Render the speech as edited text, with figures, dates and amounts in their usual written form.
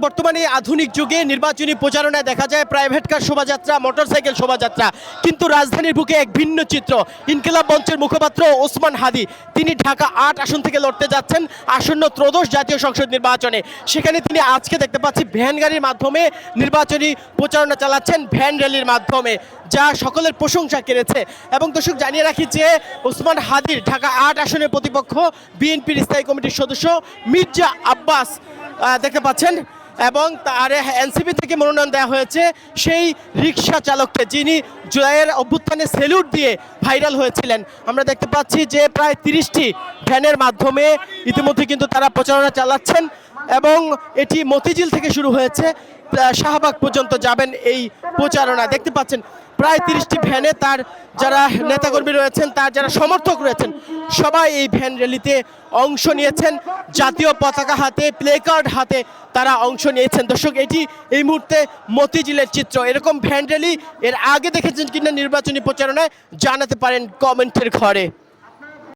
বর্তমানে আধুনিক যুগে নির্বাচনী প্রচারণায় দেখা যায় প্রাইভেট কার শোভাযাত্রা, মোটরসাইকেল শোভাযাত্রা, কিন্তু রাজধানীর বুকে এক ভিন্ন চিত্র। ইনকিলাব মঞ্চের মুখপাত্র ওসমান হাদি তিনি ঢাকা ৮ আসন থেকে লড়তে যাচ্ছেন আসন্ন ত্রয়োদশ জাতীয় সংসদ নির্বাচনে। সেখানে তিনি আজকে দেখতে পাচ্ছি ভ্যান গাড়ির মাধ্যমে নির্বাচনী প্রচারণা চালাচ্ছেন, ভ্যান র্যালির মাধ্যমে, যা সকলের প্রশংসা কেড়েছে। এবং দর্শক জানিয়ে রাখি যে ওসমান হাদির ঢাকা ৮ আসনের প্রতিপক্ষ বিএনপির স্থায়ী কমিটির সদস্য মির্জা আব্বাস দেখতে পাচ্ছেন, এবং তার এনসিপি থেকে মনোনয়ন দেওয়া হয়েছে সেই রিক্সা চালককে, যিনি জুলাইয়ের অভ্যুত্থানে সেলুট দিয়ে ভাইরাল হয়েছিলেন। আমরা দেখতে পাচ্ছি যে প্রায় 30টি ভ্যানের মাধ্যমে ইতিমধ্যে কিন্তু তারা প্রচারণা চালাচ্ছেন, এবং এটি মতিঝিল থেকে শুরু হয়েছে, শাহবাগ পর্যন্ত যাবেন এই প্রচারণা। দেখতে পাচ্ছেন প্রায় 30টি ভ্যানে তার যারা নেতাকর্মী রয়েছেন, তার যারা সমর্থক রয়েছেন, সবাই এই ভ্যান র্যালিতে অংশ নিয়েছেন। জাতীয় পতাকা হাতে, প্লে কার্ড হাতে তারা অংশ নিয়েছেন। দর্শক, এটি এই মুহূর্তে মতিঝিলের চিত্র। এরকম ভ্যান র্যালি এর আগে দেখেছেন কিনা নির্বাচনী প্রচারণায় জানাতে পারেন কমেন্টের ঘরে।